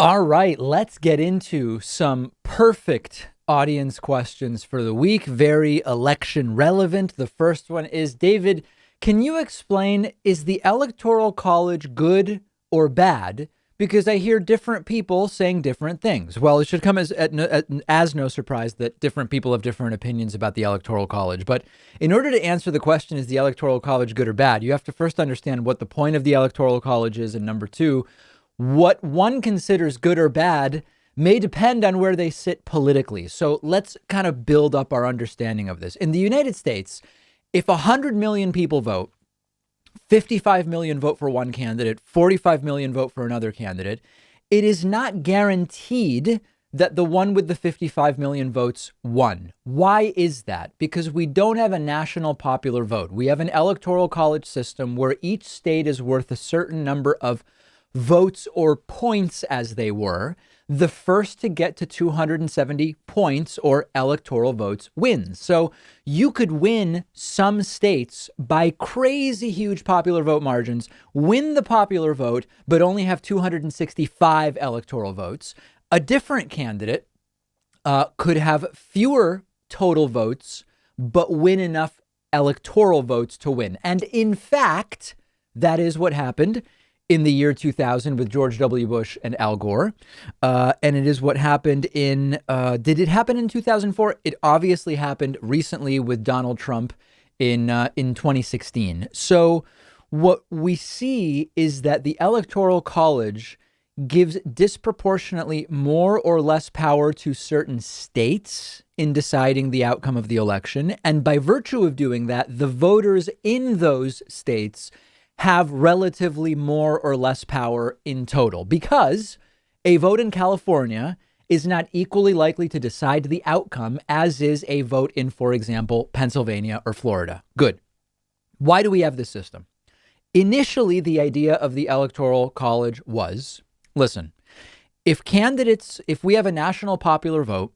All right, let's get into some perfect audience questions for the week. Very election relevant. The first one is, David, can you explain, is the Electoral College good or bad? Because I hear different people saying different things. Well, it should come as no surprise that different people have different opinions about the Electoral College. But in order to answer the question, is the Electoral College good or bad, you have to first understand what the point of the Electoral College is. And number two, what one considers good or bad may depend on where they sit politically. So let's kind of build up our understanding of this. In the United States, if 100 million people vote, 55 million vote for one candidate, 45 million vote for another candidate, it is not guaranteed that the one with the 55 million votes won. Why is that? Because we don't have a national popular vote. We have an electoral college system where each state is worth a certain number of votes or points, as they were. The first to get to 270 points or electoral votes wins. So you could win some states by crazy huge popular vote margins, win the popular vote, but only have 265 electoral votes. A different candidate could have fewer total votes, but win enough electoral votes to win. And in fact, that is what happened in the year 2000 with George W. Bush and Al Gore. And it is what happened did it happen in 2004? It obviously happened recently with Donald Trump in 2016. So what we see is that the Electoral College gives disproportionately more or less power to certain states in deciding the outcome of the election. And by virtue of doing that, the voters in those states have relatively more or less power in total, because a vote in California is not equally likely to decide the outcome as is a vote in, for example, Pennsylvania or Florida. Good. Why do we have this system? Initially, the idea of the Electoral College was, listen, if we have a national popular vote,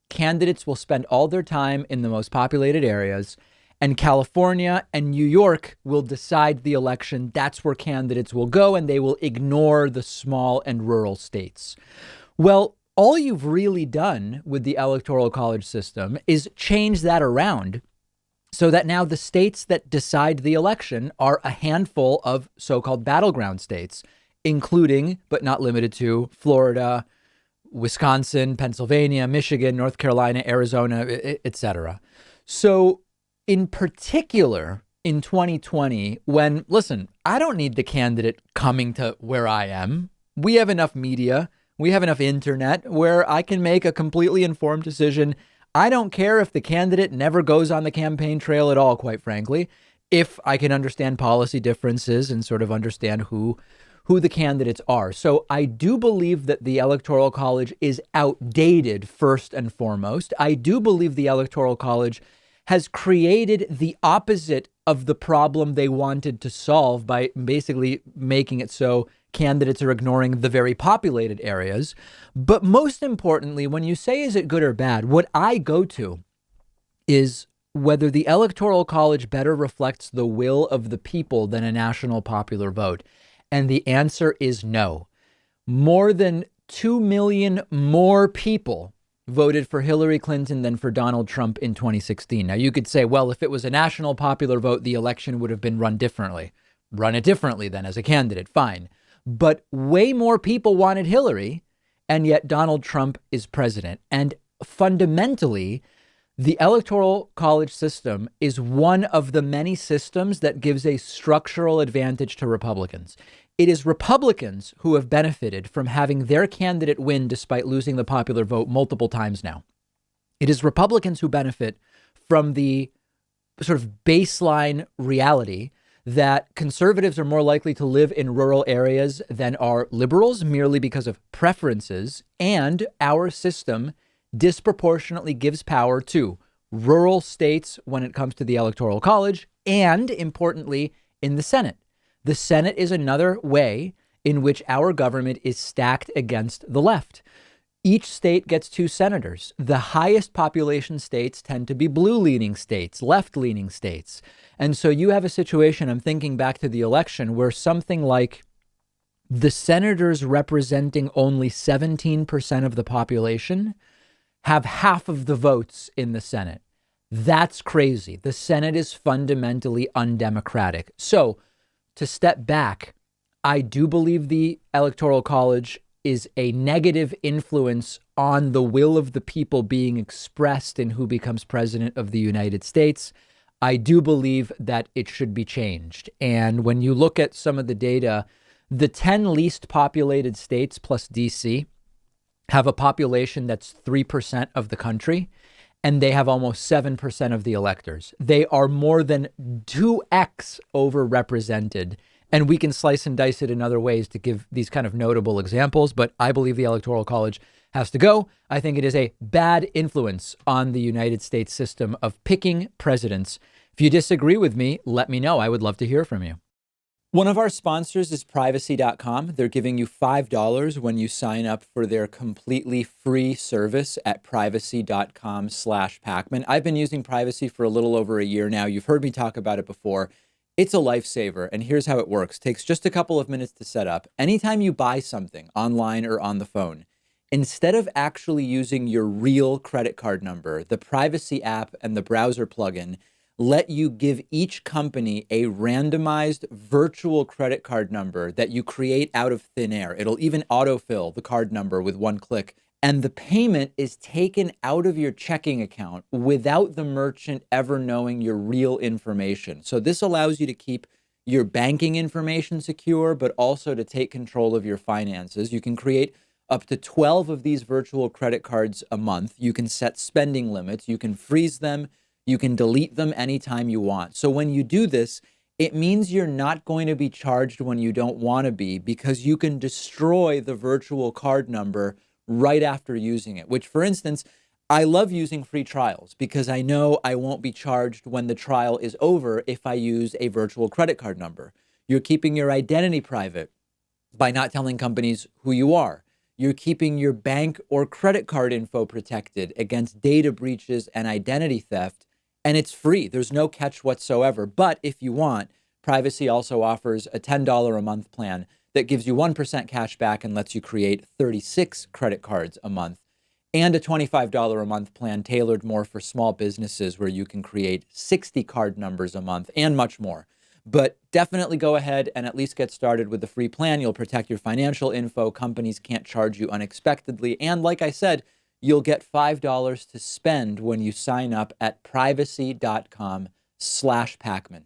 candidates will spend all their time in the most populated areas, and California and New York will decide the election. That's where candidates will go, and they will ignore the small and rural states. Well, all you've really done with the Electoral College system is change that around so that now the states that decide the election are a handful of so-called battleground states, including, but not limited to, Florida, Wisconsin, Pennsylvania, Michigan, North Carolina, Arizona, etc. So in particular, in 2020, when, listen, I don't need the candidate coming to where I am. We have enough media. We have enough internet where I can make a completely informed decision. I don't care if the candidate never goes on the campaign trail at all, quite frankly, if I can understand policy differences and sort of understand who the candidates are. So I do believe that the Electoral College is outdated, first and foremost. I do believe the Electoral College has created the opposite of the problem they wanted to solve by basically making it so candidates are ignoring the very populated areas. But most importantly, when you say, is it good or bad, what I go to is whether the Electoral College better reflects the will of the people than a national popular vote. And the answer is no. More than 2 million more people voted for Hillary Clinton than for Donald Trump in 2016. Now, you could say, well, if it was a national popular vote, the election would have been run differently. Run it differently then as a candidate, fine. But way more people wanted Hillary, and yet Donald Trump is president. And fundamentally, the Electoral College system is one of the many systems that gives a structural advantage to Republicans. It is Republicans who have benefited from having their candidate win despite losing the popular vote multiple times now. It is Republicans who benefit from the sort of baseline reality that conservatives are more likely to live in rural areas than are liberals merely because of preferences, and our system disproportionately gives power to rural states when it comes to the Electoral College, and importantly, in the Senate. The Senate is another way in which our government is stacked against the left. Each state gets 2 senators. The highest population states tend to be blue-leaning states, left-leaning states. And so you have a situation, I'm thinking back to the election, where something like the senators representing only 17% of the population have half of the votes in the Senate. That's crazy. The Senate is fundamentally undemocratic. So, to step back, I do believe the Electoral College is a negative influence on the will of the people being expressed in who becomes president of the United States. I do believe that it should be changed. And when you look at some of the data, the 10 least populated states plus DC have a population that's 3% of the country, and they have almost 7% of the electors. They are more than 2x overrepresented. And we can slice and dice it in other ways to give these kind of notable examples, but I believe the Electoral College has to go. I think it is a bad influence on the United States system of picking presidents. If you disagree with me, let me know. I would love to hear from you. One of our sponsors is privacy.com. They're giving you $5 when you sign up for their completely free service at privacy.com/Pakman. I've been using Privacy for a little over a year now. You've heard me talk about it before. It's a lifesaver, and here's how it works. Takes just a couple of minutes to set up. Anytime you buy something online or on the phone, instead of actually using your real credit card number, the Privacy app and the browser plugin let you give each company a randomized virtual credit card number that you create out of thin air. It'll even autofill the card number with one click. And the payment is taken out of your checking account without the merchant ever knowing your real information. So this allows you to keep your banking information secure, but also to take control of your finances. You can create up to 12 of these virtual credit cards a month. You can set spending limits. You can freeze them. You can delete them anytime you want. So when you do this, it means you're not going to be charged when you don't want to be, because you can destroy the virtual card number right after using it, which, for instance, I love using free trials because I know I won't be charged when the trial is over if I use a virtual credit card number. You're keeping your identity private by not telling companies who you are. You're keeping your bank or credit card info protected against data breaches and identity theft, and it's free. There's no catch whatsoever. But if you want, Privacy also offers a $10 a month plan that gives you 1% cash back and lets you create 36 credit cards a month, and a $25 a month plan tailored more for small businesses where you can create 60 card numbers a month and much more. But definitely go ahead and at least get started with the free plan. You'll protect your financial info. Companies can't charge you unexpectedly. And like I said, you'll get $5 to spend when you sign up at privacy.com/Pakman.